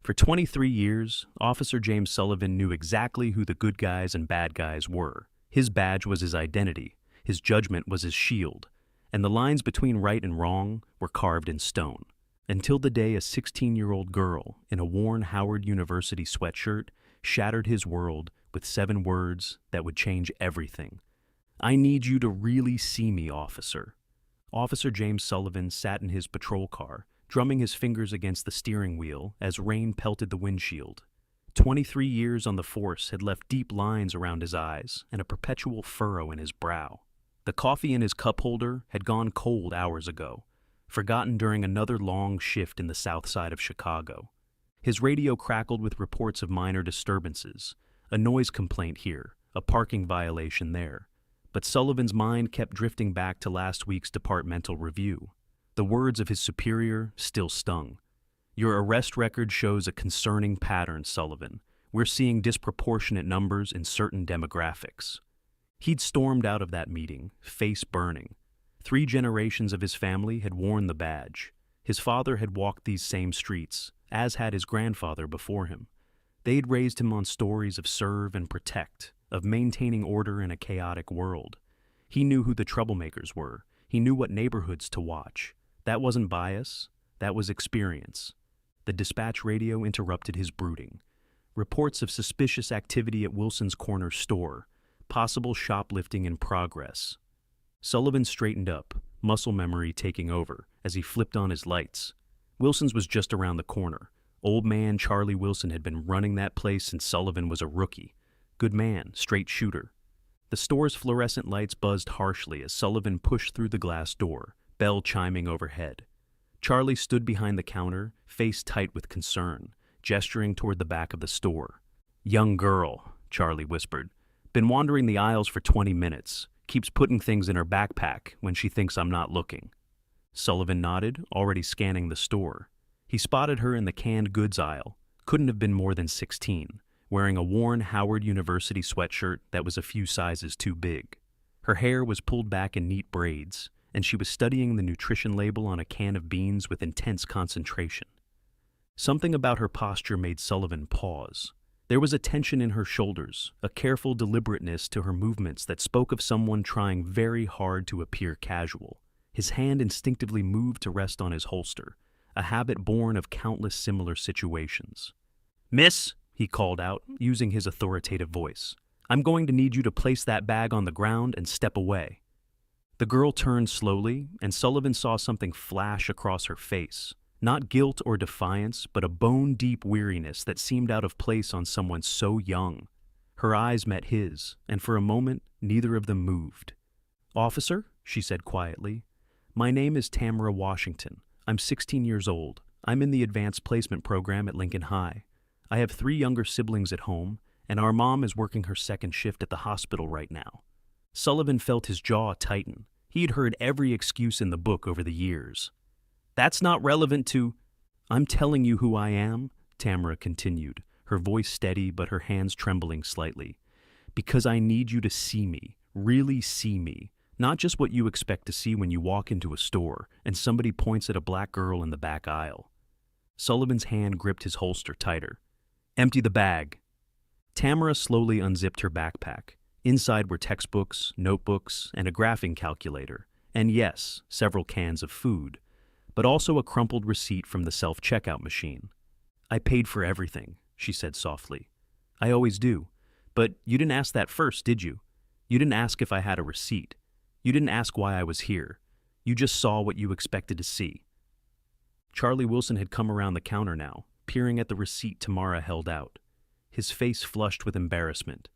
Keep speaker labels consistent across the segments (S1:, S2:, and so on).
S1: For 23 years, Officer James Sullivan knew exactly who the good guys and bad guys were. His badge was his identity, his judgment was his shield, and the lines between right and wrong were carved in stone. Until the day a 16-year-old girl in a worn Howard University sweatshirt shattered his world with 7 words that would change everything. "I need you to really see me, officer." Officer James Sullivan sat in his patrol car, drumming his fingers against the steering wheel as rain pelted the windshield. 23 years on the force had left deep lines around his eyes and a perpetual furrow in his brow. The coffee in his cup holder had gone cold hours ago, forgotten during another long shift in the south side of Chicago. His radio crackled with reports of minor disturbances, a noise complaint here, a parking violation there. But Sullivan's mind kept drifting back to last week's departmental review. The words of his superior still stung. "Your arrest record shows a concerning pattern, Sullivan. We're seeing disproportionate numbers in certain demographics." He'd stormed out of that meeting, face burning. 3 generations of his family had worn the badge. His father had walked these same streets, as had his grandfather before him. They'd raised him on stories of serve and protect, of maintaining order in a chaotic world. He knew who the troublemakers were. He knew what neighborhoods to watch. That wasn't bias, that was experience. The dispatch radio interrupted his brooding. Reports of suspicious activity at Wilson's corner store, possible shoplifting in progress. Sullivan straightened up, muscle memory taking over, as he flipped on his lights. Wilson's was just around the corner. Old man Charlie Wilson had been running that place since Sullivan was a rookie. Good man, straight shooter. The store's fluorescent lights buzzed harshly as Sullivan pushed through the glass door, bell chiming overhead. Charlie stood behind the counter, face tight with concern, gesturing toward the back of the store. "Young girl," Charlie whispered. "Been wandering the aisles for 20 minutes. Keeps putting things in her backpack when she thinks I'm not looking." Sullivan nodded, already scanning the store. He spotted her in the canned goods aisle. Couldn't have been more than 16, wearing a worn Howard University sweatshirt that was a few sizes too big. Her hair was pulled back in neat braids, and she was studying the nutrition label on a can of beans with intense concentration. Something about her posture made Sullivan pause. There was a tension in her shoulders, a careful deliberateness to her movements that spoke of someone trying very hard to appear casual. His hand instinctively moved to rest on his holster, a habit born of countless similar situations. "Miss," he called out, using his authoritative voice, "I'm going to need you to place that bag on the ground and step away." The girl turned slowly, and Sullivan saw something flash across her face. Not guilt or defiance, but a bone-deep weariness that seemed out of place on someone so young. Her eyes met his, and for a moment, neither of them moved. "Officer," she said quietly, "my name is Tamara Washington. I'm 16 years old. I'm in the advanced placement program at Lincoln High. I have 3 younger siblings at home, and our mom is working her second shift at the hospital right now." Sullivan felt his jaw tighten. He'd heard every excuse in the book over the years. "That's not relevant to—" "I'm telling you who I am," Tamara continued, her voice steady but her hands trembling slightly, "because I need you to see me, really see me, not just what you expect to see when you walk into a store and somebody points at a black girl in the back aisle." Sullivan's hand gripped his holster tighter. "Empty the bag." Tamara slowly unzipped her backpack. Inside were textbooks, notebooks, and a graphing calculator, and yes, several cans of food, but also a crumpled receipt from the self-checkout machine. "I paid for everything," she said softly. "I always do. But you didn't ask that first, did you? You didn't ask if I had a receipt. You didn't ask why I was here. You just saw what you expected to see." Charlie Wilson had come around the counter now, peering at the receipt Tamara held out. His face flushed with embarrassment.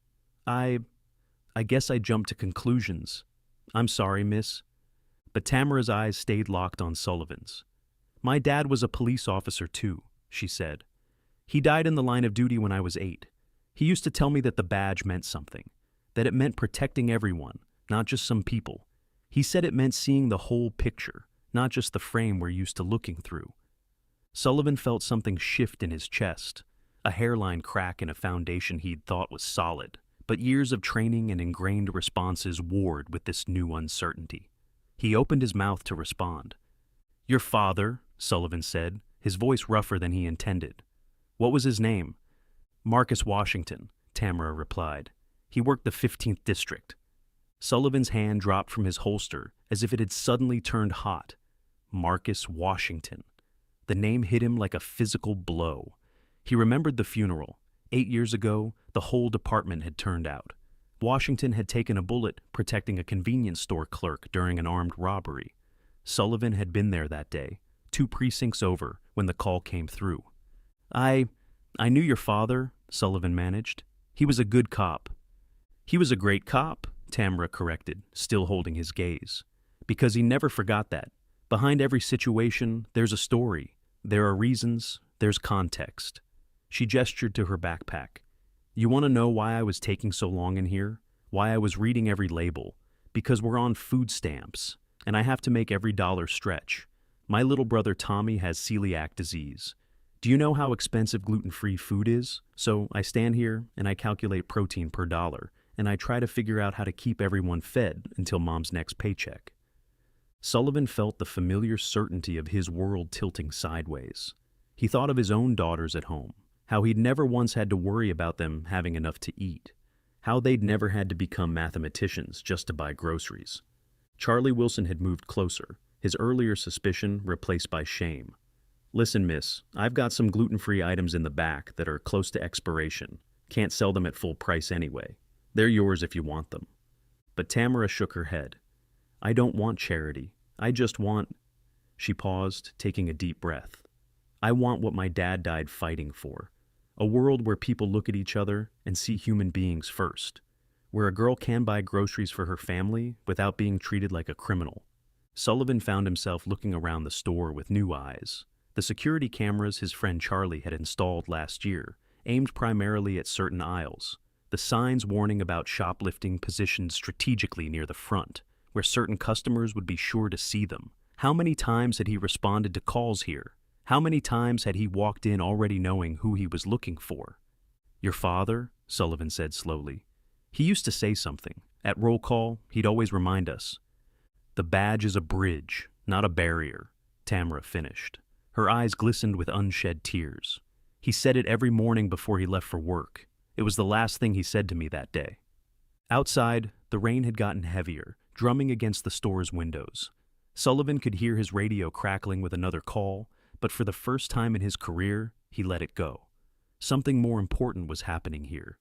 S1: I guess I jumped to conclusions. I'm sorry, miss." But Tamara's eyes stayed locked on Sullivan's. "My dad was a police officer too," she said. "He died in the line of duty when I was 8. He used to tell me that the badge meant something, that it meant protecting everyone, not just some people. He said it meant seeing the whole picture, not just the frame we're used to looking through." Sullivan felt something shift in his chest, a hairline crack in a foundation he'd thought was solid. But years of training and ingrained responses warred with this new uncertainty. He opened his mouth to respond. "Your father," Sullivan said, his voice rougher than he intended, What was his name? Marcus Washington, Tamara replied. He worked the 15th district. Sullivan's hand dropped from his holster as if it had suddenly turned hot. Marcus Washington. The name hit him like a physical blow. He remembered the funeral. 8 years ago, the whole department had turned out. Washington had taken a bullet protecting a convenience store clerk during an armed robbery. Sullivan had been there that day, 2 precincts over, when the call came through. I knew your father, Sullivan managed. He was a good cop. He was a great cop, Tamara corrected, still holding his gaze. Because he never forgot that. Behind every situation, there's a story. There are reasons, there's context. She gestured to her backpack. You want to know why I was taking so long in here? Why I was reading every label? Because we're on food stamps, and I have to make every dollar stretch. My little brother Tommy has celiac disease. Do you know how expensive gluten-free food is? So I stand here and I calculate protein per dollar, and I try to figure out how to keep everyone fed until Mom's next paycheck. Sullivan felt the familiar certainty of his world tilting sideways. He thought of his own daughters at home, how he'd never once had to worry about them having enough to eat, how they'd never had to become mathematicians just to buy groceries. Charlie Wilson had moved closer, his earlier suspicion replaced by shame. Listen, miss, I've got some gluten-free items in the back that are close to expiration. Can't sell them at full price anyway. They're yours if you want them. But Tamara shook her head. I don't want charity. I just want... She paused, taking a deep breath. I want what my dad died fighting for. A world where people look at each other and see human beings first. Where a girl can buy groceries for her family without being treated like a criminal. Sullivan found himself looking around the store with new eyes. The security cameras his friend Charlie had installed last year aimed primarily at certain aisles. The signs warning about shoplifting positioned strategically near the front, where certain customers would be sure to see them. How many times had he responded to calls here? How many times had he walked in already knowing who he was looking for? Your father, Sullivan said slowly. He used to say something. At roll call, he'd always remind us. The badge is a bridge, not a barrier, Tamara finished. Her eyes glistened with unshed tears. He said it every morning before he left for work. It was the last thing he said to me that day. Outside, the rain had gotten heavier, drumming against the store's windows. Sullivan could hear his radio crackling with another call, but for the first time in his career, he let it go. Something more important was happening here.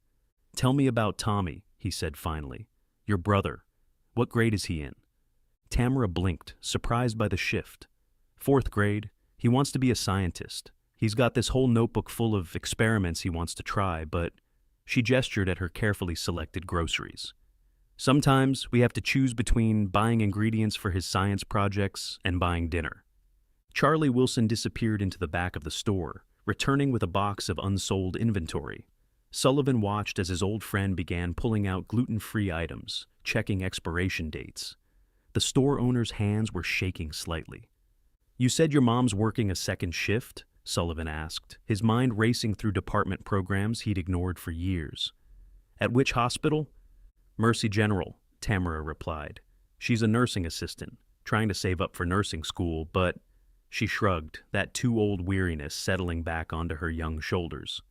S1: Tell me about Tommy, he said finally. Your brother. What grade is he in? Tamara blinked, surprised by the shift. 4th grade. He wants to be a scientist. He's got this whole notebook full of experiments he wants to try, but... She gestured at her carefully selected groceries. Sometimes we have to choose between buying ingredients for his science projects and buying dinner. Charlie Wilson disappeared into the back of the store, returning with a box of unsold inventory. Sullivan watched as his old friend began pulling out gluten-free items, checking expiration dates. The store owner's hands were shaking slightly. You said your mom's working a second shift? Sullivan asked, his mind racing through department programs he'd ignored for years. At which hospital? Mercy General, Tamara replied. She's a nursing assistant, trying to save up for nursing school, but... She shrugged, that too old weariness settling back onto her young shoulders.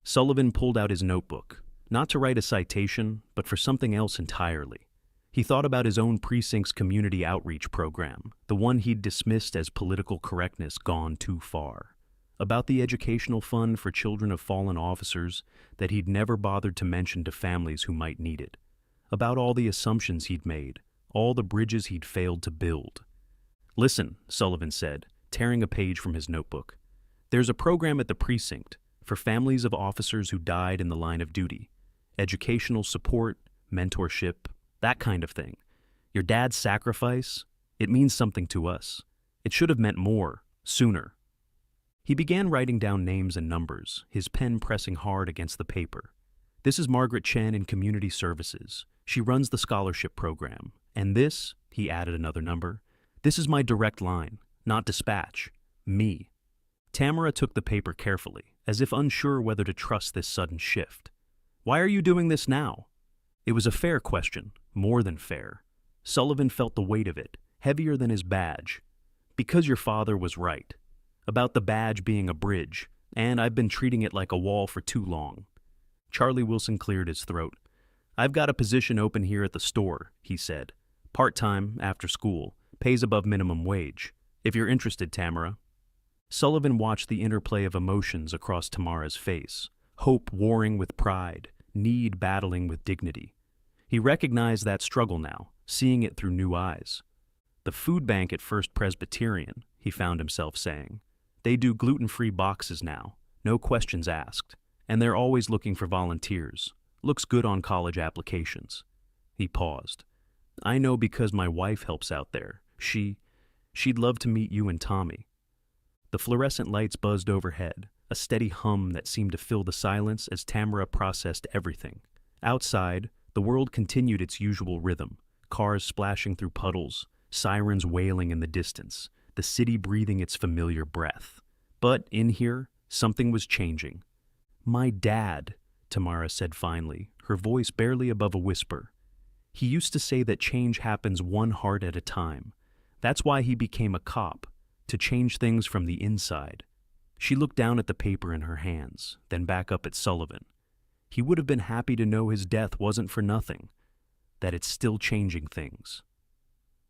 S1: Sullivan pulled out his notebook, not to write a citation, but for something else entirely. He thought about his own precinct's community outreach program, the one he'd dismissed as political correctness gone too far. About the educational fund for children of fallen officers that he'd never bothered to mention to families who might need it. About all the assumptions he'd made, all the bridges he'd failed to build. Listen, Sullivan said, tearing a page from his notebook. There's a program at the precinct for families of officers who died in the line of duty. Educational support, mentorship, that kind of thing. Your dad's sacrifice, it means something to us. It should have meant more, sooner. He began writing down names and numbers, his pen pressing hard against the paper. This is Margaret Chen in Community Services. She runs the scholarship program. And this, he added another number, this is my direct line, not dispatch. Me. Tamara took the paper carefully, as if unsure whether to trust this sudden shift. Why are you doing this now? It was a fair question, more than fair. Sullivan felt the weight of it, heavier than his badge. Because your father was right. About the badge being a bridge, and I've been treating it like a wall for too long. Charlie Wilson cleared his throat. I've got a position open here at the store, he said. Part-time, after school, pays above minimum wage. If you're interested, Tamara. Sullivan watched the interplay of emotions across Tamara's face, hope warring with pride, need battling with dignity. He recognized that struggle now, seeing it through new eyes. The food bank at First Presbyterian, he found himself saying. They do gluten-free boxes now, no questions asked, and they're always looking for volunteers. Looks good on college applications. He paused. I know because my wife helps out there. She'd love to meet you and Tommy. The fluorescent lights buzzed overhead, a steady hum that seemed to fill the silence as Tamara processed everything. Outside, the world continued its usual rhythm, cars splashing through puddles, sirens wailing in the distance, the city breathing its familiar breath. But in here, something was changing. My dad, Tamara said finally, her voice barely above a whisper. He used to say that change happens one heart at a time. That's why he became a cop, to change things from the inside. She looked down at the paper in her hands, then back up at Sullivan. He would have been happy to know his death wasn't for nothing, that it's still changing things.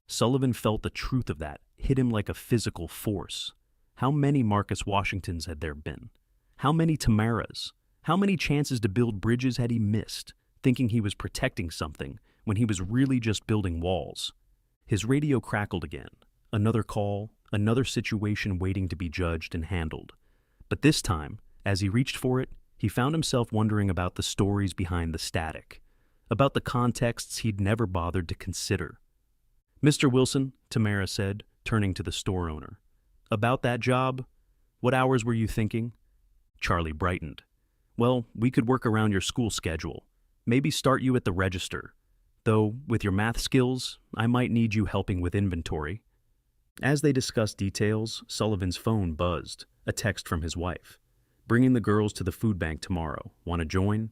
S1: Sullivan felt the truth of that hit him like a physical force. How many Marcus Washingtons had there been? How many Tamaras? How many chances to build bridges had he missed, thinking he was protecting something when he was really just building walls? His radio crackled again. Another call, another situation waiting to be judged and handled. But this time, as he reached for it, he found himself wondering about the stories behind the static, about the contexts he'd never bothered to consider. Mr. Wilson, Tamara said, turning to the store owner. About that job? What hours were you thinking? Charlie brightened. Well, we could work around your school schedule. Maybe start you at the register. Though, with your math skills, I might need you helping with inventory. As they discussed details, Sullivan's phone buzzed, a text from his wife. Bringing the girls to the food bank tomorrow. Want to join?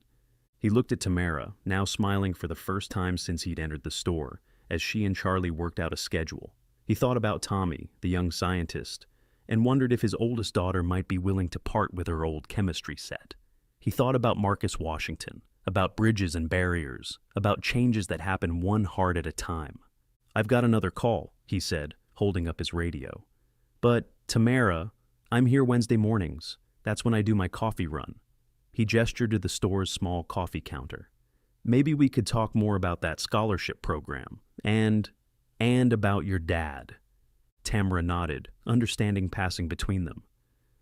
S1: He looked at Tamara, now smiling for the first time since he'd entered the store, as she and Charlie worked out a schedule. He thought about Tommy, the young scientist, and wondered if his oldest daughter might be willing to part with her old chemistry set. He thought about Marcus Washington, about bridges and barriers, about changes that happen one heart at a time. I've got another call, he said, holding up his radio. But, Tamara, I'm here Wednesday mornings. That's when I do my coffee run. He gestured to the store's small coffee counter. Maybe we could talk more about that scholarship program, and about your dad. Tamara nodded, understanding passing between them.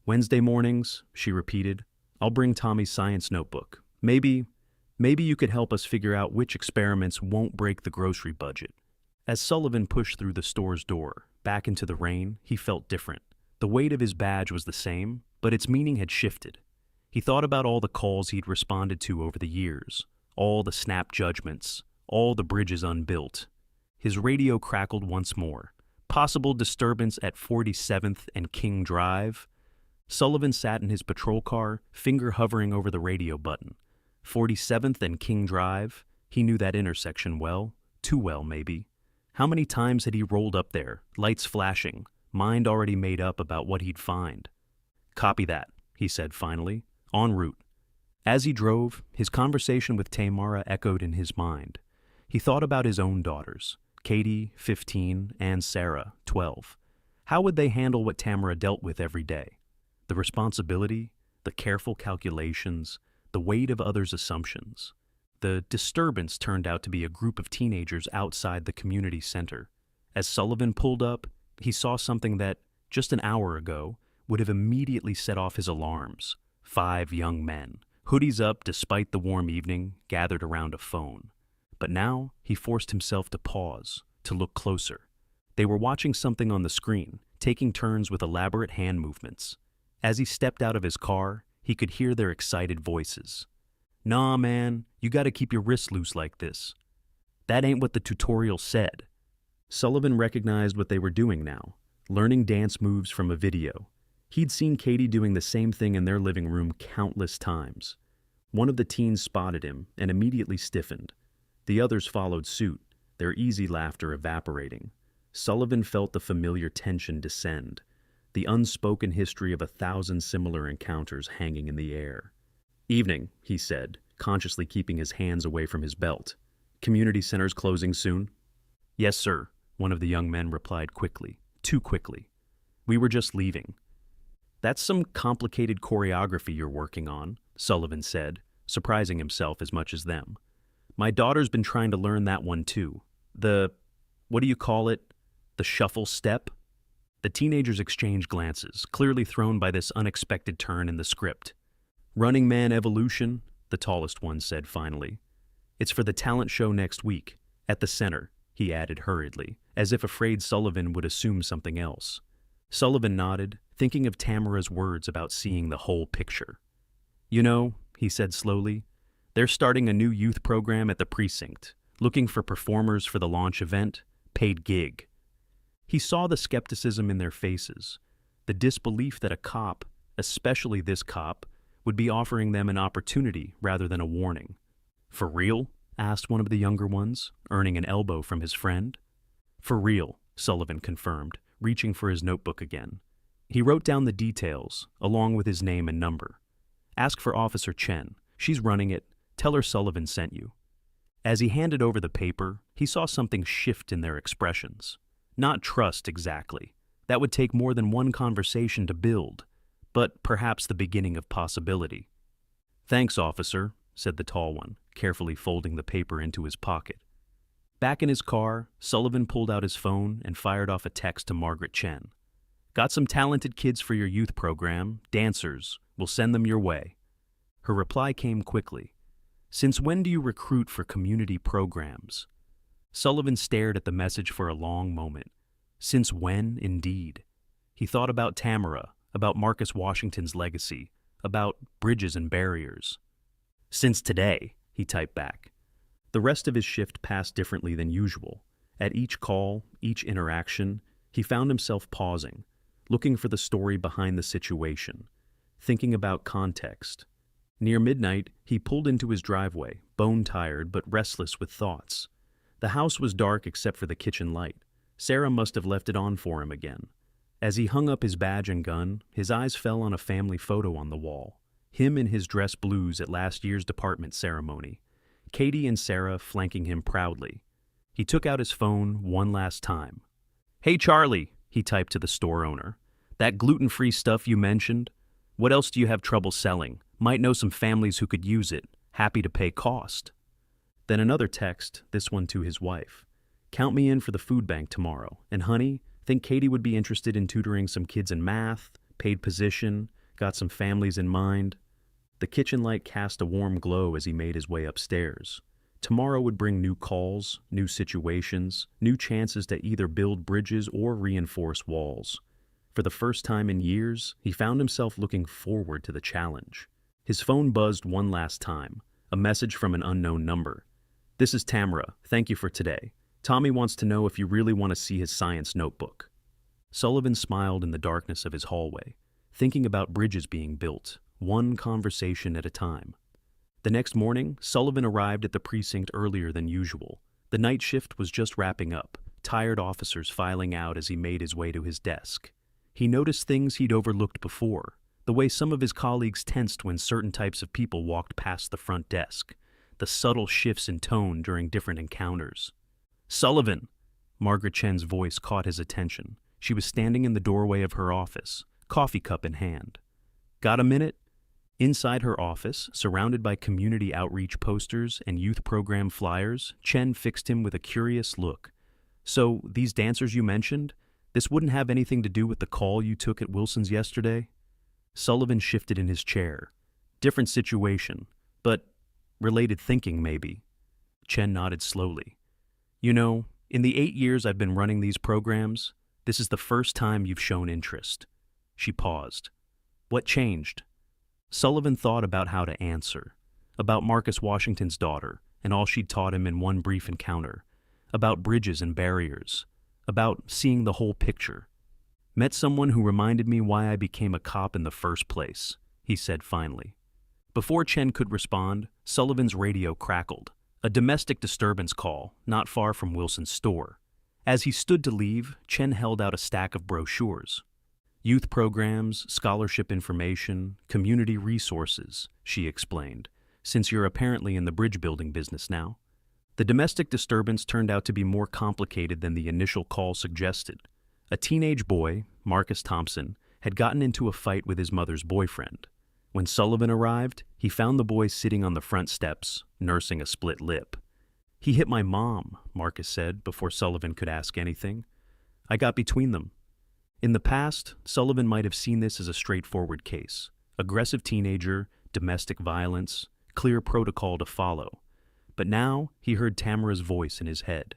S1: Wednesday mornings, she repeated. I'll bring Tommy's science notebook. Maybe you could help us figure out which experiments won't break the grocery budget. As Sullivan pushed through the store's door, back into the rain, he felt different. The weight of his badge was the same, but its meaning had shifted. He thought about all the calls he'd responded to over the years, all the snap judgments, all the bridges unbuilt. His radio crackled once more. Possible disturbance at 47th and King Drive. Sullivan sat in his patrol car, finger hovering over the radio button. 47th and King Drive. He knew that intersection well. Too well, maybe. How many times had he rolled up there, lights flashing, mind already made up about what he'd find? Copy that, he said finally. En route. As he drove, his conversation with Tamara echoed in his mind. He thought about his own daughters, Katie, 15, and Sarah, 12. How would they handle what Tamara dealt with every day? The responsibility, the careful calculations, the weight of others' assumptions. The disturbance turned out to be a group of teenagers outside the community center. As Sullivan pulled up, he saw something that, just an hour ago, would have immediately set off his alarms. 5 young men, hoodies up despite the warm evening, gathered around a phone. But now he forced himself to pause, to look closer. They were watching something on the screen, taking turns with elaborate hand movements. As he stepped out of his car, he could hear their excited voices. Nah, man, you gotta keep your wrists loose like this. That ain't what the tutorial said. Sullivan recognized what they were doing now, learning dance moves from a video. He'd seen Katie doing the same thing in their living room countless times. One of the teens spotted him and immediately stiffened. The others followed suit, their easy laughter evaporating. Sullivan felt the familiar tension descend. the unspoken history of 1,000 similar encounters hanging in the air. "Evening," he said, consciously keeping his hands away from his belt. "Community center's closing soon?" "Yes, sir," one of the young men replied quickly, too quickly. "We were just leaving." "That's some complicated choreography you're working on," Sullivan said, surprising himself as much as them. "My daughter's been trying to learn that one too. What do you call it? The shuffle step?" The teenagers exchanged glances, clearly thrown by this unexpected turn in the script. "Running Man Evolution," the tallest one said finally. "It's for the talent show next week, at the center," he added hurriedly, as if afraid Sullivan would assume something else. Sullivan nodded, thinking of Tamara's words about seeing the whole picture. "You know," he said slowly, "they're starting a new youth program at the precinct, looking for performers for the launch event, paid gig." He saw the skepticism in their faces, the disbelief that a cop, especially this cop, would be offering them an opportunity rather than a warning. "For real?" asked one of the younger ones, earning an elbow from his friend. "For real," Sullivan confirmed, reaching for his notebook again. He wrote down the details, along with his name and number. "Ask for Officer Chen. She's running it. Tell her Sullivan sent you." As he handed over the paper, he saw something shift in their expressions. Not trust exactly. That would take more than one conversation to build, but perhaps the beginning of possibility. "Thanks, officer," said the tall one, carefully folding the paper into his pocket. Back in his car, Sullivan pulled out his phone and fired off a text to Margaret Chen. "Got some talented kids for your youth program, dancers. We'll send them your way." Her reply came quickly. "Since when do you recruit for community programs?" Sullivan stared at the message for a long moment. Since when, indeed? He thought about Tamara, about Marcus Washington's legacy, about bridges and barriers. "Since today," he typed back. The rest of his shift passed differently than usual. At each call, each interaction, he found himself pausing, looking for the story behind the situation, thinking about context. Near midnight, he pulled into his driveway, bone-tired but restless with thoughts. The house was dark except for the kitchen light. Sarah must have left it on for him again. As he hung up his badge and gun, his eyes fell on a family photo on the wall. Him in his dress blues at last year's department ceremony. Katie and Sarah flanking him proudly. He took out his phone one last time. "Hey, Charlie," he typed to the store owner. "That gluten-free stuff you mentioned? What else do you have trouble selling? Might know some families who could use it. Happy to pay cost." Then another text, this one to his wife. "Count me in for the food bank tomorrow. And honey, think Katie would be interested in tutoring some kids in math, paid position, got some families in mind." The kitchen light cast a warm glow as he made his way upstairs. Tomorrow would bring new calls, new situations, new chances to either build bridges or reinforce walls. For the first time in years, he found himself looking forward to the challenge. His phone buzzed one last time, a message from an unknown number. "This is Tamara. Thank you for today. Tommy wants to know if you really want to see his science notebook." Sullivan smiled in the darkness of his hallway, thinking about bridges being built, one conversation at a time. The next morning, Sullivan arrived at the precinct earlier than usual. The night shift was just wrapping up, tired officers filing out as he made his way to his desk. He noticed things he'd overlooked before, the way some of his colleagues tensed when certain types of people walked past the front desk, the subtle shifts in tone during different encounters. "Sullivan!" Margaret Chen's voice caught his attention. She was standing in the doorway of her office, coffee cup in hand. "Got a minute?" Inside her office, surrounded by community outreach posters and youth program flyers, Chen fixed him with a curious look. "So, these dancers you mentioned, this wouldn't have anything to do with the call you took at Wilson's yesterday?" Sullivan shifted in his chair. "Different situation, but related thinking, maybe." Chen nodded slowly. "You know, in the 8 years I've been running these programs, this is the first time you've shown interest." She paused. "What changed?" Sullivan thought about how to answer. About Marcus Washington's daughter and all she'd taught him in one brief encounter. About bridges and barriers. About seeing the whole picture. "Met someone who reminded me why I became a cop in the first place," he said finally. Before Chen could respond, Sullivan's radio crackled. A domestic disturbance call, not far from Wilson's store. As he stood to leave, Chen held out a stack of brochures. Youth programs, scholarship information, community resources, she explained, since you're apparently in the bridge building business now. The domestic disturbance turned out to be more complicated than the initial call suggested. A teenage boy, Marcus Thompson, had gotten into a fight with his mother's boyfriend. When Sullivan arrived, he found the boy sitting on the front steps, nursing a split lip. "He hit my mom," Marcus said before Sullivan could ask anything. "I got between them." In the past, Sullivan might have seen this as a straightforward case. Aggressive teenager, domestic violence, clear protocol to follow. But now he heard Tamara's voice in his head.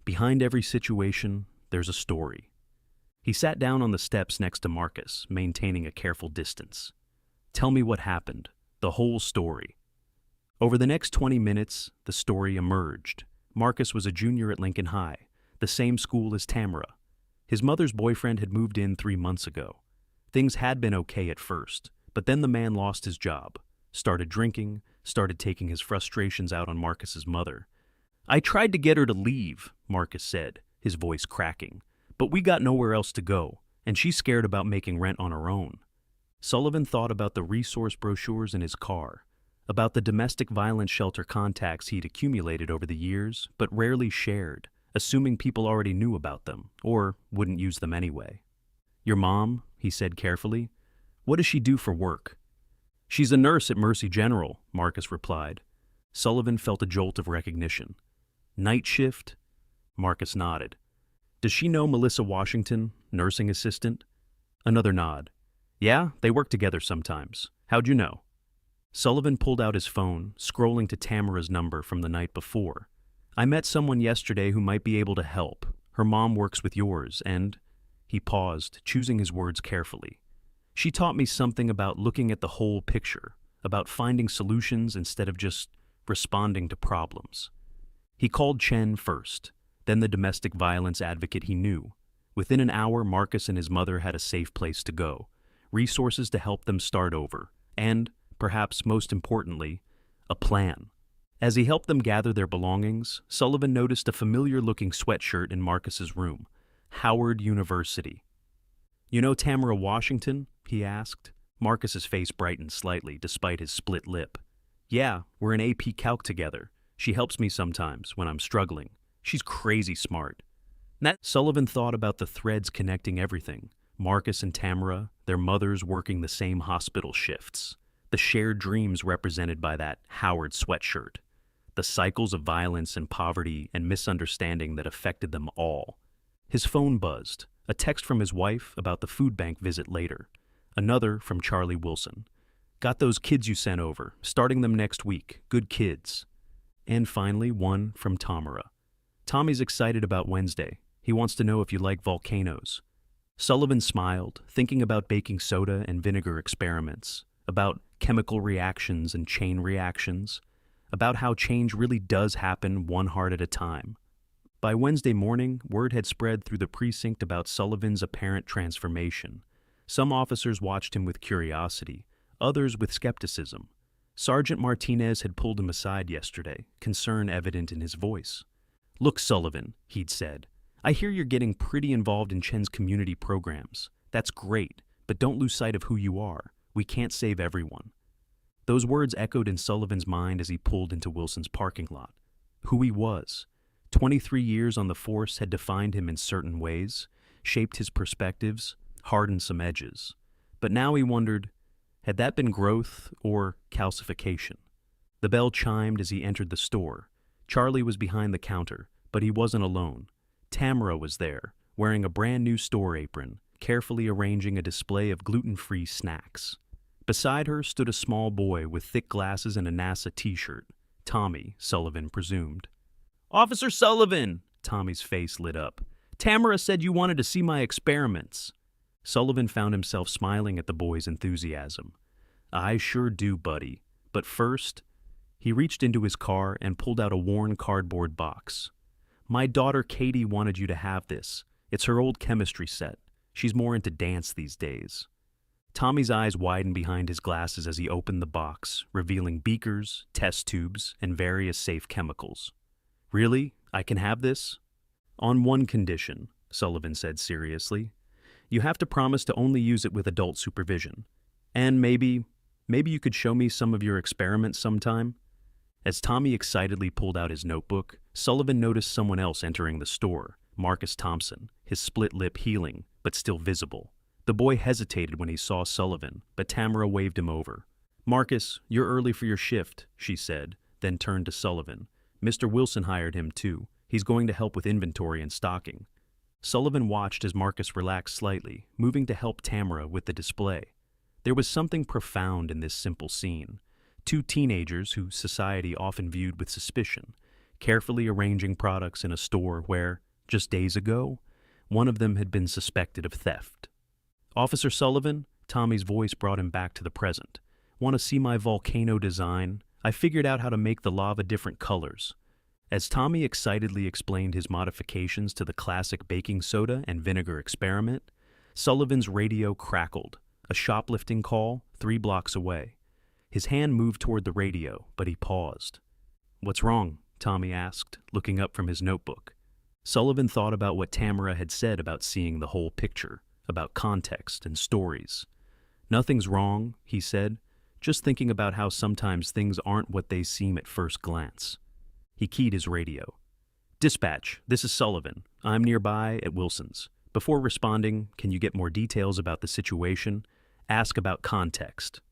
S1: Behind every situation, there's a story. He sat down on the steps next to Marcus, maintaining a careful distance. "Tell me what happened, the whole story." Over the next 20 minutes, the story emerged. Marcus was a junior at Lincoln High, the same school as Tamara. His mother's boyfriend had moved in 3 months ago. Things had been okay at first, but then the man lost his job, started drinking, started taking his frustrations out on Marcus's mother. "I tried to get her to leave," Marcus said, his voice cracking, "but we got nowhere else to go, and she's scared about making rent on her own." Sullivan thought about the resource brochures in his car, about the domestic violence shelter contacts he'd accumulated over the years, but rarely shared, assuming people already knew about them, or wouldn't use them anyway. "Your mom," he said carefully, "what does she do for work?" "She's a nurse at Mercy General," Marcus replied. Sullivan felt a jolt of recognition. "Night shift?" Marcus nodded. "Does she know Melissa Washington, nursing assistant?" Another nod. "Yeah, they work together sometimes. How'd you know?" Sullivan pulled out his phone, scrolling to Tamara's number from the night before. "I met someone yesterday who might be able to help. Her mom works with yours, and—" He paused, choosing his words carefully. "She taught me something about looking at the whole picture, about finding solutions instead of just responding to problems." He called Chen first, then the domestic violence advocate he knew. Within an hour, Marcus and his mother had a safe place to go, resources to help them start over, and, perhaps most importantly, a plan. As he helped them gather their belongings, Sullivan noticed a familiar-looking sweatshirt in Marcus's room. Howard University. "You know Tamara Washington?" he asked. Marcus's face brightened slightly, despite his split lip. "Yeah, we're in AP Calc together. She helps me sometimes when I'm struggling. She's crazy smart." Sullivan thought about the threads connecting everything. Marcus and Tamara, their mothers working the same hospital shifts. The shared dreams represented by that Howard sweatshirt. The cycles of violence and poverty and misunderstanding that affected them all. His phone buzzed, a text from his wife about the food bank visit later. Another from Charlie Wilson. "Got those kids you sent over, starting them next week. Good kids." And finally, one from Tamara. "Tommy's excited about Wednesday. He wants to know if you like volcanoes." Sullivan smiled, thinking about baking soda and vinegar experiments, about chemical reactions and chain reactions, about how change really does happen one heart at a time. By Wednesday morning, word had spread through the precinct about Sullivan's apparent transformation. Some officers watched him with curiosity, others with skepticism. Sergeant Martinez had pulled him aside yesterday, concern evident in his voice. "Look, Sullivan," he'd said, "I hear you're getting pretty involved in Chen's community programs. That's great, but don't lose sight of who you are. We can't save everyone." Those words echoed in Sullivan's mind as he pulled into Wilson's parking lot. Who he was. 23 years on the force had defined him in certain ways, shaped his perspectives, hardened some edges. But now he wondered, had that been growth or calcification? The bell chimed as he entered the store. Charlie was behind the counter, but he wasn't alone. Tamara was there, wearing a brand new store apron, carefully arranging a display of gluten-free snacks. Beside her stood a small boy with thick glasses and a NASA t-shirt. Tommy, Sullivan presumed. "Officer Sullivan!" Tommy's face lit up. "Tamara said you wanted to see my experiments." Sullivan found himself smiling at the boy's enthusiasm. "I sure do, buddy. But first..." He reached into his car and pulled out a worn cardboard box. "My daughter Katie wanted you to have this. It's her old chemistry set. She's more into dance these days." Tommy's eyes widened behind his glasses as he opened the box, revealing beakers, test tubes, and various safe chemicals. "Really? I can have this?" "On one condition," Sullivan said seriously. You have to promise to only use it with adult supervision. And maybe you could show me some of your experiments sometime?" As Tommy excitedly pulled out his notebook, Sullivan noticed someone else entering the store, Marcus Thompson, his split lip healing, but still visible. The boy hesitated when he saw Sullivan, but Tamara waved him over. "Marcus, you're early for your shift," she said, then turned to Sullivan. "Mr. Wilson hired him too. He's going to help with inventory and stocking." Sullivan watched as Marcus relaxed slightly, moving to help Tamara with the display. There was something profound in this simple scene. Two teenagers who society often viewed with suspicion, carefully arranging products in a store where, just days ago, one of them had been suspected of theft. "Officer Sullivan," Tommy's voice brought him back to the present. "Want to see my volcano design? I figured out how to make the lava different colors." As Tommy excitedly explained his modifications to the classic baking soda and vinegar experiment, Sullivan's radio crackled, a shoplifting call 3 blocks away. His hand moved toward the radio, but he paused. "What's wrong?" Tommy asked, looking up from his notebook. Sullivan thought about what Tamara had said about seeing the whole picture, about context and stories. "Nothing's wrong," he said, "just thinking about how sometimes things aren't what they seem at first glance." He keyed his radio. "Dispatch, this is Sullivan. I'm nearby at Wilson's. Before responding, can you get more details about the situation? Ask about context."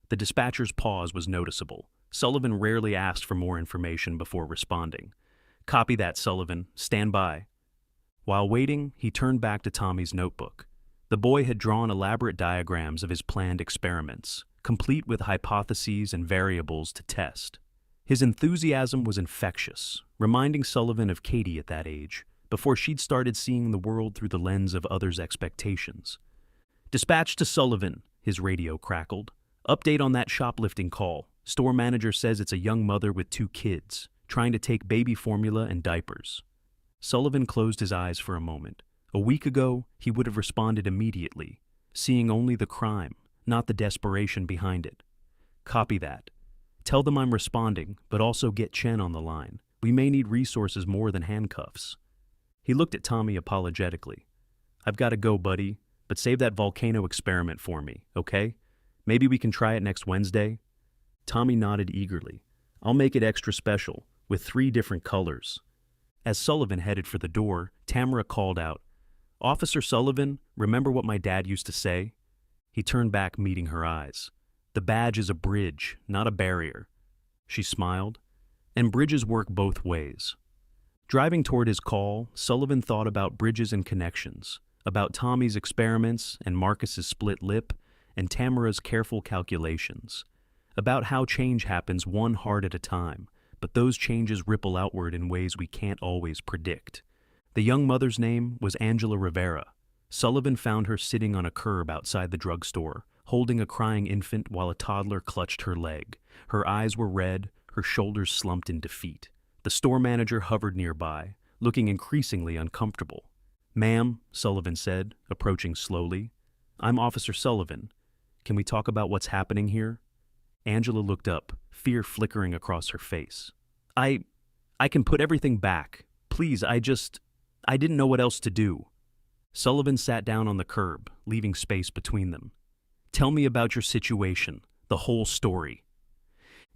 S1: The dispatcher's pause was noticeable. Sullivan rarely asked for more information before responding. "Copy that, Sullivan. Stand by." While waiting, he turned back to Tommy's notebook. The boy had drawn elaborate diagrams of his planned experiments, complete with hypotheses and variables to test. His enthusiasm was infectious, reminding Sullivan of Katie at that age, before she'd started seeing the world through the lens of others' expectations. "Dispatch to Sullivan," his radio crackled. "Update on that shoplifting call. Store manager says it's a young mother with 2 kids, trying to take baby formula and diapers." Sullivan closed his eyes for a moment. A week ago, he would have responded immediately, seeing only the crime, not the desperation behind it. "Copy that. Tell them I'm responding, but also get Chen on the line. We may need resources more than handcuffs." He looked at Tommy apologetically. "I've got to go, buddy, but save that volcano experiment for me, okay? Maybe we can try it next Wednesday?" Tommy nodded eagerly. "I'll make it extra special, with 3 different colors." As Sullivan headed for the door, Tamara called out, "Officer Sullivan, remember what my dad used to say?" He turned back, meeting her eyes. "The badge is a bridge, not a barrier." She smiled. "And bridges work both ways." Driving toward his call, Sullivan thought about bridges and connections, about Tommy's experiments and Marcus's split lip, and Tamara's careful calculations, about how change happens one heart at a time, but those changes ripple outward in ways we can't always predict. The young mother's name was Angela Rivera. Sullivan found her sitting on a curb outside the drugstore, holding a crying infant while a toddler clutched her leg. Her eyes were red, her shoulders slumped in defeat. The store manager hovered nearby, looking increasingly uncomfortable. "Ma'am," Sullivan said, approaching slowly, "I'm Officer Sullivan. Can we talk about what's happening here?" Angela looked up, fear flickering across her face. I can put everything back. Please, I didn't know what else to do." Sullivan sat down on the curb, leaving space between them. "Tell me about your situation, the whole story."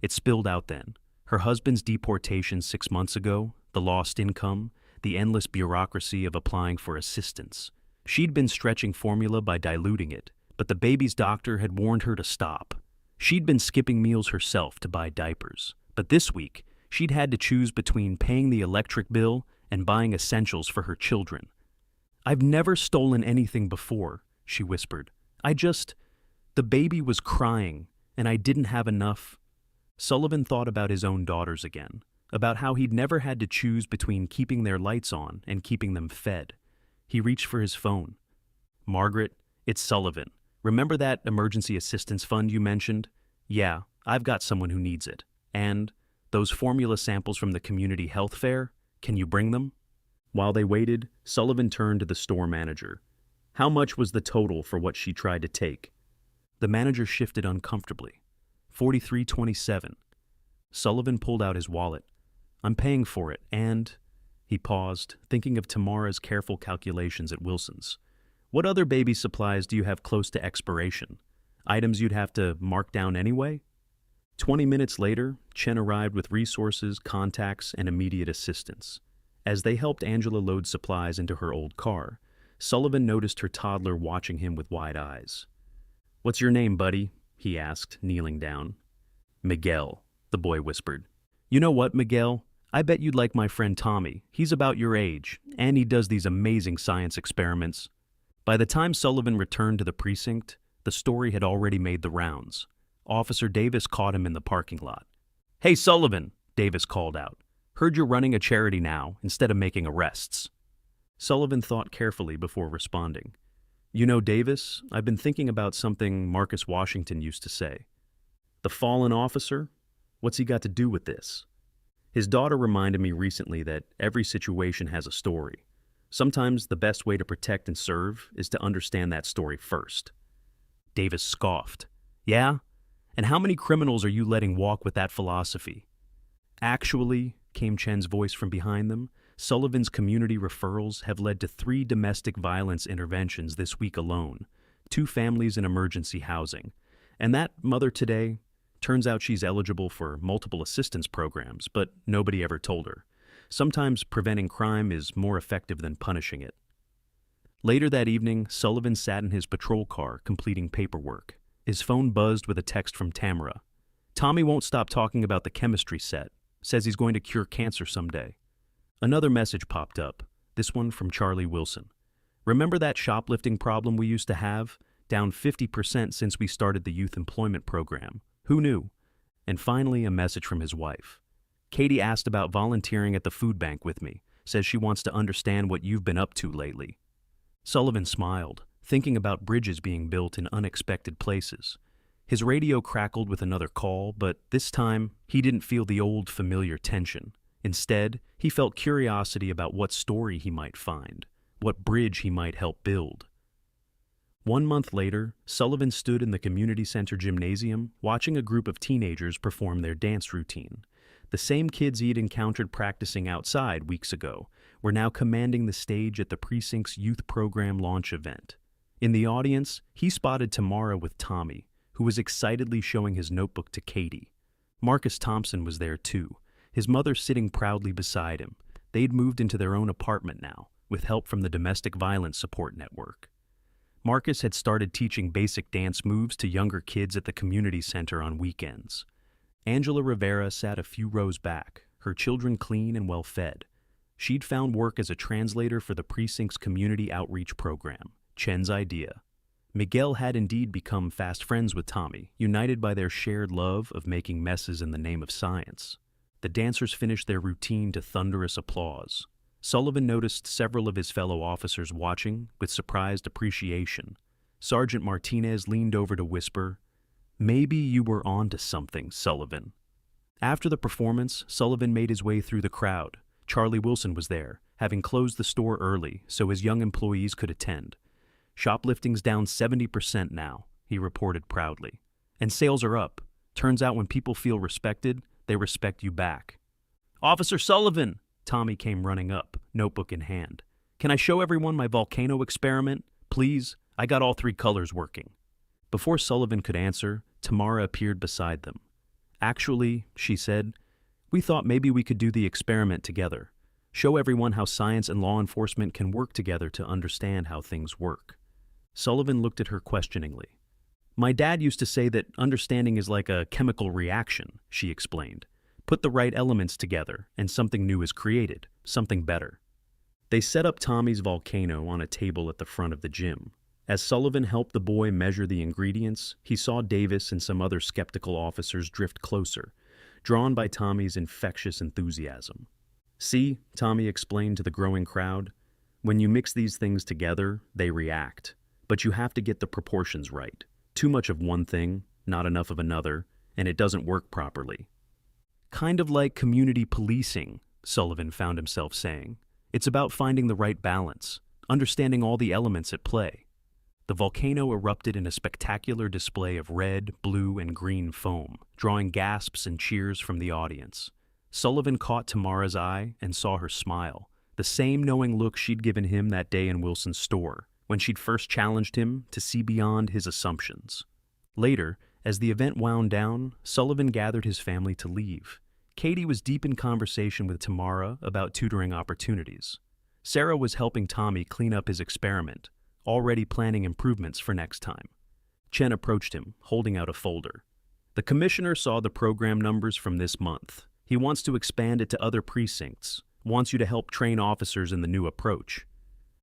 S1: It spilled out then. Her husband's deportation 6 months ago, the lost income, the endless bureaucracy of applying for assistance. She'd been stretching formula by diluting it, but the baby's doctor had warned her to stop. She'd been skipping meals herself to buy diapers, but this week, she'd had to choose between paying the electric bill and buying essentials for her children. "I've never stolen anything before," she whispered. The baby was crying, and I didn't have enough." Sullivan thought about his own daughters again, about how he'd never had to choose between keeping their lights on and keeping them fed. He reached for his phone. "Margaret, it's Sullivan. Remember that emergency assistance fund you mentioned? Yeah, I've got someone who needs it. And those formula samples from the community health fair, can you bring them?" While they waited, Sullivan turned to the store manager. "How much was the total for what she tried to take?" The manager shifted uncomfortably. $43.27. Sullivan pulled out his wallet. "I'm paying for it, and..." He paused, thinking of Tamara's careful calculations at Wilson's. What other baby supplies do you have close to expiration? Items you'd have to mark down anyway? 20 minutes later, Chen arrived with resources, contacts, and immediate assistance. As they helped Angela load supplies into her old car, Sullivan noticed her toddler watching him with wide eyes. "What's your name, buddy?" he asked, kneeling down. "Miguel," the boy whispered. "You know what, Miguel? I bet you'd like my friend Tommy. He's about your age, and he does these amazing science experiments." By the time Sullivan returned to the precinct, the story had already made the rounds. Officer Davis caught him in the parking lot. "Hey, Sullivan," Davis called out. "Heard you're running a charity now, instead of making arrests." Sullivan thought carefully before responding. "You know, Davis, I've been thinking about something Marcus Washington used to say. The fallen officer? What's he got to do with this?" His daughter reminded me recently that every situation has a story. Sometimes the best way to protect and serve is to understand that story first. Davis scoffed. "Yeah? And how many criminals are you letting walk with that philosophy?" "Actually," came Chen's voice from behind them, "Sullivan's community referrals have led to 3 domestic violence interventions this week alone, 2 families in emergency housing. And that mother today, turns out she's eligible for multiple assistance programs, but nobody ever told her. Sometimes preventing crime is more effective than punishing it." Later that evening, Sullivan sat in his patrol car completing paperwork. His phone buzzed with a text from Tamara. "Tommy won't stop talking about the chemistry set. Says he's going to cure cancer someday." Another message popped up, this one from Charlie Wilson. "Remember that shoplifting problem we used to have? Down 50% since we started the youth employment program. Who knew?" And finally, a message from his wife. "Katie asked about volunteering at the food bank with me. Says she wants to understand what you've been up to lately." Sullivan smiled, thinking about bridges being built in unexpected places. His radio crackled with another call, but this time, he didn't feel the old familiar tension. Instead, he felt curiosity about what story he might find, what bridge he might help build. 1 month later, Sullivan stood in the community center gymnasium watching a group of teenagers perform their dance routine. The same kids he had encountered practicing outside weeks ago were now commanding the stage at the precinct's youth program launch event. In the audience, he spotted Tamara with Tommy, who was excitedly showing his notebook to Katie. Marcus Thompson was there too, his mother sitting proudly beside him. They'd moved into their own apartment now, with help from the Domestic Violence Support Network. Marcus had started teaching basic dance moves to younger kids at the community center on weekends. Angela Rivera sat a few rows back, her children clean and well-fed. She'd found work as a translator for the precinct's community outreach program, Chen's idea. Miguel had indeed become fast friends with Tommy, united by their shared love of making messes in the name of science. The dancers finished their routine to thunderous applause. Sullivan noticed several of his fellow officers watching with surprised appreciation. Sergeant Martinez leaned over to whisper, "Maybe you were on to something, Sullivan." After the performance, Sullivan made his way through the crowd. Charlie Wilson was there, having closed the store early so his young employees could attend. "Shoplifting's down 70% now," he reported proudly. "And sales are up. Turns out when people feel respected, they respect you back." "Officer Sullivan!" Tommy came running up, notebook in hand. "Can I show everyone my volcano experiment? Please, I got all 3 colors working." Before Sullivan could answer, Tamara appeared beside them. "Actually," she said, "we thought maybe we could do the experiment together. Show everyone how science and law enforcement can work together to understand how things work." Sullivan looked at her questioningly. "My dad used to say that understanding is like a chemical reaction," she explained. "Put the right elements together, and something new is created, something better." They set up Tommy's volcano on a table at the front of the gym. As Sullivan helped the boy measure the ingredients, he saw Davis and some other skeptical officers drift closer, drawn by Tommy's infectious enthusiasm. "See," Tommy explained to the growing crowd, "when you mix these things together, they react. But you have to get the proportions right. Too much of one thing, not enough of another, and it doesn't work properly." "Kind of like community policing," Sullivan found himself saying. "It's about finding the right balance, understanding all the elements at play." The volcano erupted in a spectacular display of red, blue, and green foam, drawing gasps and cheers from the audience. Sullivan caught Tamara's eye and saw her smile, the same knowing look she'd given him that day in Wilson's store, when she'd first challenged him to see beyond his assumptions. Later, as the event wound down, Sullivan gathered his family to leave. Katie was deep in conversation with Tamara about tutoring opportunities. Sarah was helping Tommy clean up his experiment, already planning improvements for next time. Chen approached him, holding out a folder. The commissioner saw the program numbers from this month. He wants to expand it to other precincts, wants you to help train officers in the new approach.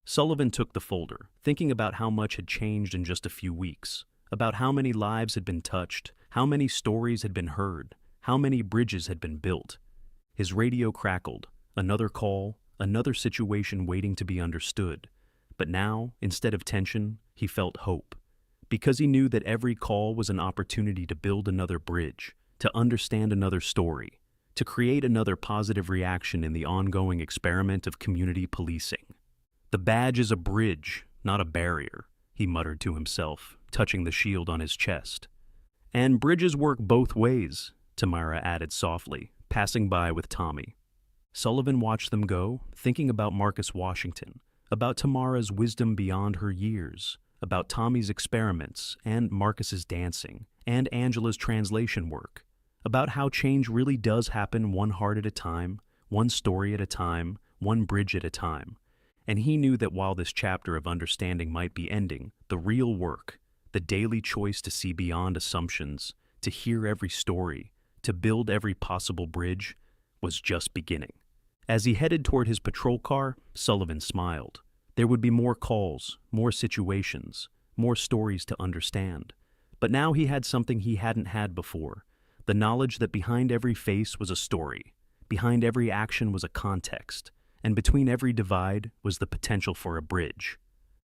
S1: Sullivan took the folder, thinking about how much had changed in just a few weeks, about how many lives had been touched, how many stories had been heard, how many bridges had been built. His radio crackled, another call, another situation waiting to be understood. But now, instead of tension, he felt hope. Because he knew that every call was an opportunity to build another bridge, to understand another story, to create another positive reaction in the ongoing experiment of community policing. "The badge is a bridge, not a barrier," he muttered to himself, touching the shield on his chest. "And bridges work both ways," Tamara added softly, passing by with Tommy. Sullivan watched them go, thinking about Marcus Washington, about Tamara's wisdom beyond her years, about Tommy's experiments and Marcus's dancing, and Angela's translation work, about how change really does happen one heart at a time, one story at a time, one bridge at a time. And he knew that while this chapter of understanding might be ending, the real work, the daily choice to see beyond assumptions, to hear every story, to build every possible bridge, was just beginning. As he headed toward his patrol car, Sullivan smiled. There would be more calls, more situations, more stories to understand. But now he had something he hadn't had before, the knowledge that behind every face was a story, behind every action was a context, and between every divide was the potential for a bridge.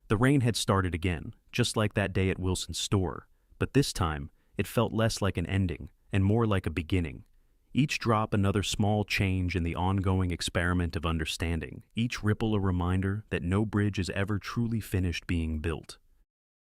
S1: The rain had started again, just like that day at Wilson's store, but this time it felt less like an ending and more like a beginning. Each drop another small change in the ongoing experiment of understanding, each ripple a reminder that no bridge is ever truly finished being built.